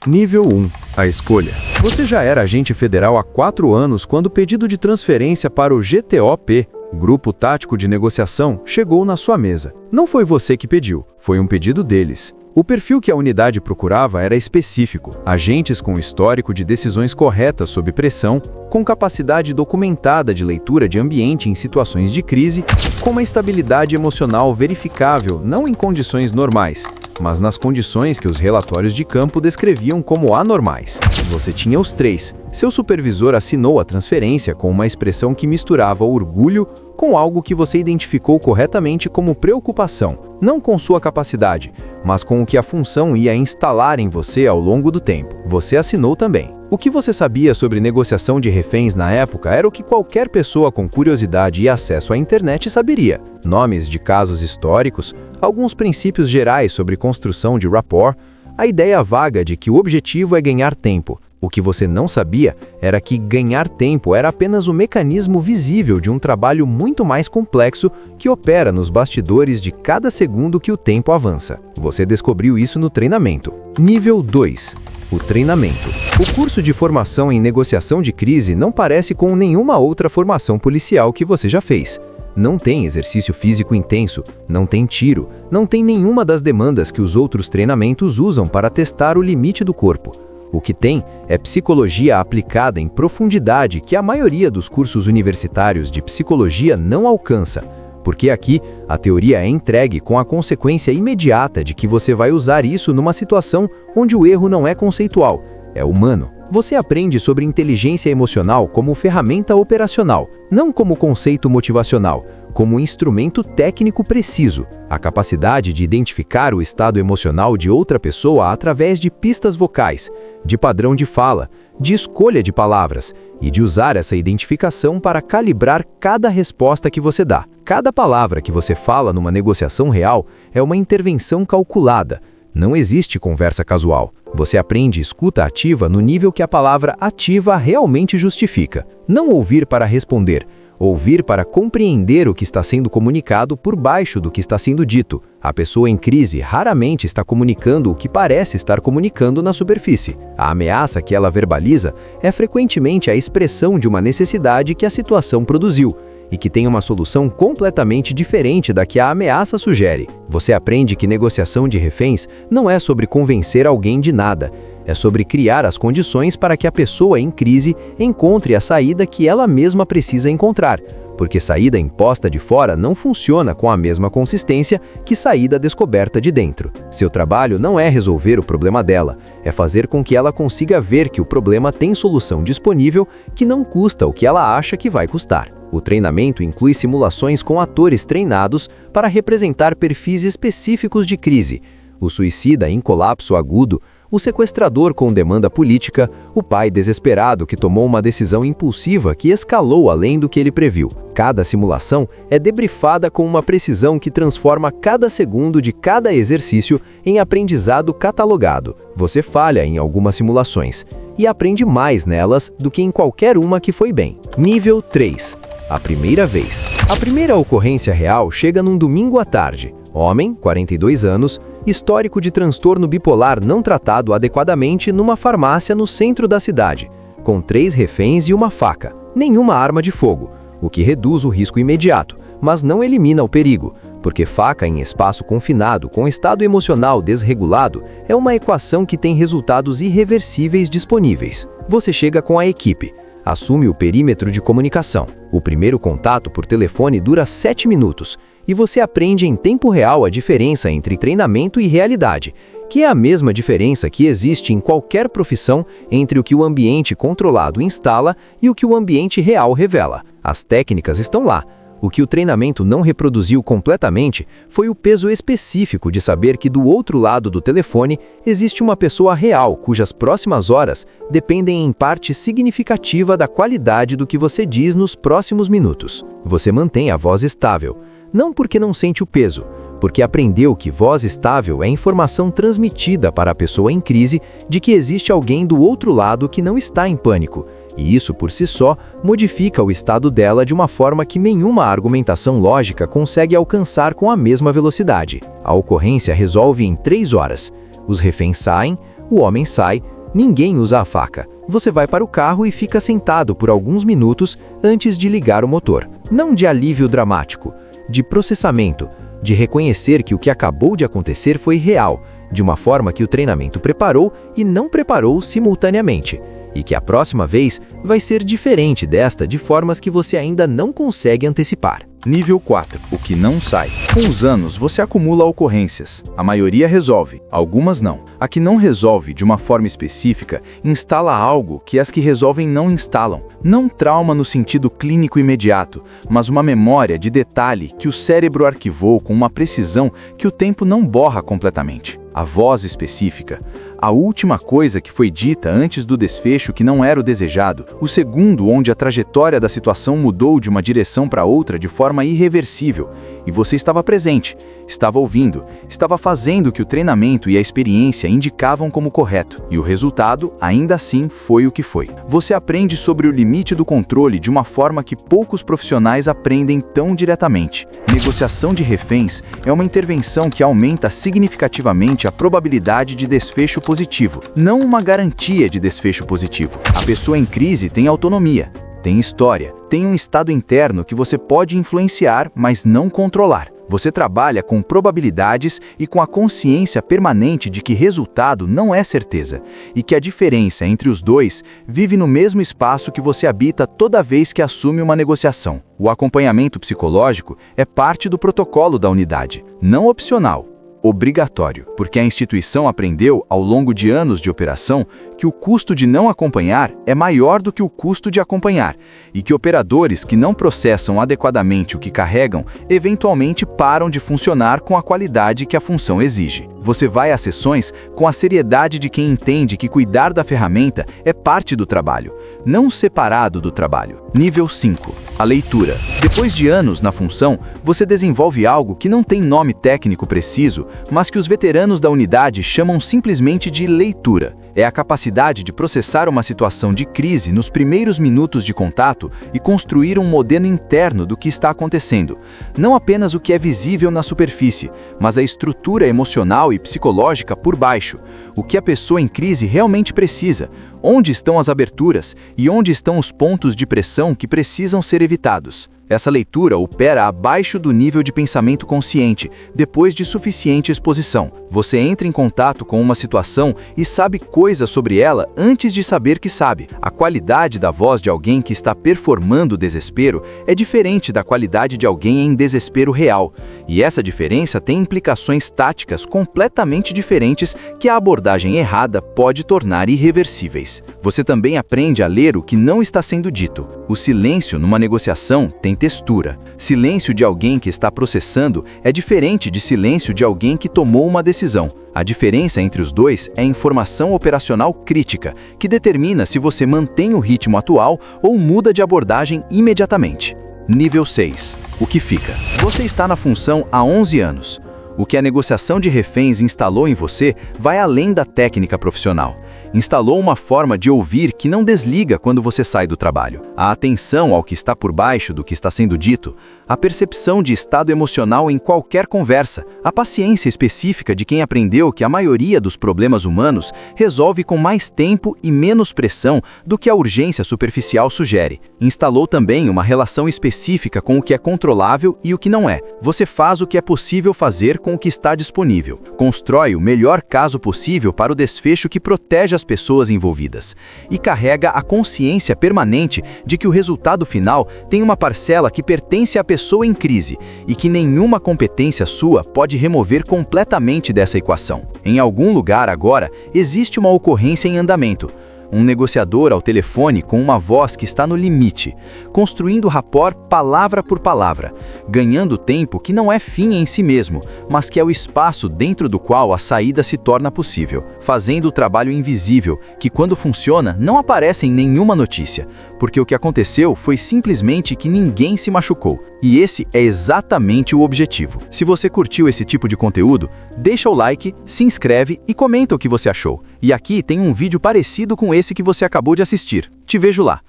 Nível 1. A escolha. Você já era agente federal há 4 anos quando o pedido de transferência para o GTOP, Grupo Tático de Negociação, chegou na sua mesa. Não foi você que pediu, foi um pedido deles. O perfil que a unidade procurava era específico: agentes com histórico de decisões corretas sob pressão, com capacidade documentada de leitura de ambiente em situações de crise, com uma estabilidade emocional verificável não em condições normais, mas nas condições que os relatórios de campo descreviam como anormais. Você tinha os 3. Seu supervisor assinou a transferência com uma expressão que misturava orgulho com algo que você identificou corretamente como preocupação, não com sua capacidade, mas com o que a função ia instalar em você ao longo do tempo. Você assinou também. O que você sabia sobre negociação de reféns na época era o que qualquer pessoa com curiosidade e acesso à internet saberia: nomes de casos históricos, alguns princípios gerais sobre construção de rapport, a ideia vaga de que o objetivo é ganhar tempo. O que você não sabia era que ganhar tempo era apenas o mecanismo visível de um trabalho muito mais complexo que opera nos bastidores de cada segundo que o tempo avança. Você descobriu isso no treinamento. Nível 2. O treinamento. O curso de formação em negociação de crise não parece com nenhuma outra formação policial que você já fez. Não tem exercício físico intenso, não tem tiro, não tem nenhuma das demandas que os outros treinamentos usam para testar o limite do corpo. O que tem é psicologia aplicada em profundidade que a maioria dos cursos universitários de psicologia não alcança, porque aqui a teoria é entregue com a consequência imediata de que você vai usar isso numa situação onde o erro não é conceitual, é humano. Você aprende sobre inteligência emocional como ferramenta operacional, não como conceito motivacional, como instrumento técnico preciso, a capacidade de identificar o estado emocional de outra pessoa através de pistas vocais, de padrão de fala, de escolha de palavras e de usar essa identificação para calibrar cada resposta que você dá. Cada palavra que você fala numa negociação real é uma intervenção calculada. Não existe conversa casual. Você aprende escuta ativa no nível que a palavra ativa realmente justifica. Não ouvir para responder, ouvir para compreender o que está sendo comunicado por baixo do que está sendo dito. A pessoa em crise raramente está comunicando o que parece estar comunicando na superfície. A ameaça que ela verbaliza é frequentemente a expressão de uma necessidade que a situação produziu e que tem uma solução completamente diferente da que a ameaça sugere. Você aprende que negociação de reféns não é sobre convencer alguém de nada, é sobre criar as condições para que a pessoa em crise encontre a saída que ela mesma precisa encontrar, porque saída imposta de fora não funciona com a mesma consistência que saída descoberta de dentro. Seu trabalho não é resolver o problema dela, é fazer com que ela consiga ver que o problema tem solução disponível que não custa o que ela acha que vai custar. O treinamento inclui simulações com atores treinados para representar perfis específicos de crise: o suicida em colapso agudo, o sequestrador com demanda política, o pai desesperado que tomou uma decisão impulsiva que escalou além do que ele previu. Cada simulação é debriefada com uma precisão que transforma cada segundo de cada exercício em aprendizado catalogado. Você falha em algumas simulações e aprende mais nelas do que em qualquer uma que foi bem. Nível 3. A primeira vez. A primeira ocorrência real chega num domingo à tarde. Homem, 42 anos, histórico de transtorno bipolar não tratado adequadamente numa farmácia no centro da cidade, com 3 reféns e uma faca. Nenhuma arma de fogo, o que reduz o risco imediato, mas não elimina o perigo, porque faca em espaço confinado com estado emocional desregulado é uma equação que tem resultados irreversíveis disponíveis. Você chega com a equipe. Assume o perímetro de comunicação. O primeiro contato por telefone dura 7 minutos e você aprende em tempo real a diferença entre treinamento e realidade, que é a mesma diferença que existe em qualquer profissão entre o que o ambiente controlado instala e o que o ambiente real revela. As técnicas estão lá. O que o treinamento não reproduziu completamente foi o peso específico de saber que do outro lado do telefone existe uma pessoa real cujas próximas horas dependem em parte significativa da qualidade do que você diz nos próximos minutos. Você mantém a voz estável, não porque não sente o peso, porque aprendeu que voz estável é informação transmitida para a pessoa em crise de que existe alguém do outro lado que não está em pânico. E isso, por si só, modifica o estado dela de uma forma que nenhuma argumentação lógica consegue alcançar com a mesma velocidade. A ocorrência resolve em 3 horas. Os reféns saem, O homem sai, ninguém usa a faca. Você vai para o carro e fica sentado por alguns minutos antes de ligar o motor. Não de alívio dramático, de processamento, de reconhecer que o que acabou de acontecer foi real, de uma forma que o treinamento preparou e não preparou simultaneamente, e que a próxima vez vai ser diferente desta de formas que você ainda não consegue antecipar. Nível 4. O que não sai. Com os anos, você acumula ocorrências. A maioria resolve, algumas não. A que não resolve de uma forma específica, instala algo que as que resolvem não instalam. Não trauma no sentido clínico imediato, mas uma memória de detalhe que o cérebro arquivou com uma precisão que o tempo não borra completamente. A voz específica, a última coisa que foi dita antes do desfecho que não era o desejado, o segundo onde a trajetória da situação mudou de uma direção para outra de forma irreversível, e você estava presente, estava ouvindo, estava fazendo o que o treinamento e a experiência indicavam como correto, e o resultado, ainda assim, foi o que foi. Você aprende sobre o limite do controle de uma forma que poucos profissionais aprendem tão diretamente. Negociação de reféns é uma intervenção que aumenta significativamente a probabilidade de desfecho positivo, não uma garantia de desfecho positivo. A pessoa em crise tem autonomia, tem história, tem um estado interno que você pode influenciar, mas não controlar. Você trabalha com probabilidades e com a consciência permanente de que resultado não é certeza, e que a diferença entre os dois vive no mesmo espaço que você habita toda vez que assume uma negociação. O acompanhamento psicológico é parte do protocolo da unidade, não opcional. Obrigatório, porque a instituição aprendeu, ao longo de anos de operação, que o custo de não acompanhar é maior do que o custo de acompanhar, e que operadores que não processam adequadamente o que carregam, eventualmente param de funcionar com a qualidade que a função exige. Você vai às sessões com a seriedade de quem entende que cuidar da ferramenta é parte do trabalho, não separado do trabalho. Nível 5. A leitura. Depois de anos na função, você desenvolve algo que não tem nome técnico preciso, mas que os veteranos da unidade chamam simplesmente de leitura. É a capacidade de processar uma situação de crise nos primeiros minutos de contato e construir um modelo interno do que está acontecendo. Não apenas o que é visível na superfície, mas a estrutura emocional e psicológica por baixo. O que a pessoa em crise realmente precisa, onde estão as aberturas e onde estão os pontos de pressão que precisam ser evitados. Essa leitura opera abaixo do nível de pensamento consciente, depois de suficiente exposição. Você entra em contato com uma situação e sabe coisas sobre ela antes de saber que sabe. A qualidade da voz de alguém que está performando desespero é diferente da qualidade de alguém em desespero real. E essa diferença tem implicações táticas completamente diferentes que a abordagem errada pode tornar irreversíveis. Você também aprende a ler o que não está sendo dito. O silêncio numa negociação tem textura. Silêncio de alguém que está processando é diferente de silêncio de alguém que tomou uma decisão. A diferença entre os dois é a informação operacional crítica, que determina se você mantém o ritmo atual ou muda de abordagem imediatamente. Nível 6. O que fica? Você está na função há 11 anos. O que a negociação de reféns instalou em você vai além da técnica profissional. Instalou uma forma de ouvir que não desliga quando você sai do trabalho. A atenção ao que está por baixo do que está sendo dito, a percepção de estado emocional em qualquer conversa, a paciência específica de quem aprendeu que a maioria dos problemas humanos resolve com mais tempo e menos pressão do que a urgência superficial sugere. Instalou também uma relação específica com o que é controlável e o que não é. Você faz o que é possível fazer com o que está disponível. Constrói o melhor caso possível para o desfecho que protege as pessoas envolvidas. E carrega a consciência permanente de que o resultado final tem uma parcela que pertence à pessoa em crise e que nenhuma competência sua pode remover completamente dessa equação. Em algum lugar agora existe uma ocorrência em andamento. Um negociador ao telefone com uma voz que está no limite, construindo rapport palavra por palavra, ganhando tempo que não é fim em si mesmo, mas que é o espaço dentro do qual a saída se torna possível, fazendo o trabalho invisível, que quando funciona não aparece em nenhuma notícia, porque o que aconteceu foi simplesmente que ninguém se machucou. E esse é exatamente o objetivo. Se você curtiu esse tipo de conteúdo, deixa o like, se inscreve e comenta o que você achou. E aqui tem um vídeo parecido com esse que você acabou de assistir. Te vejo lá.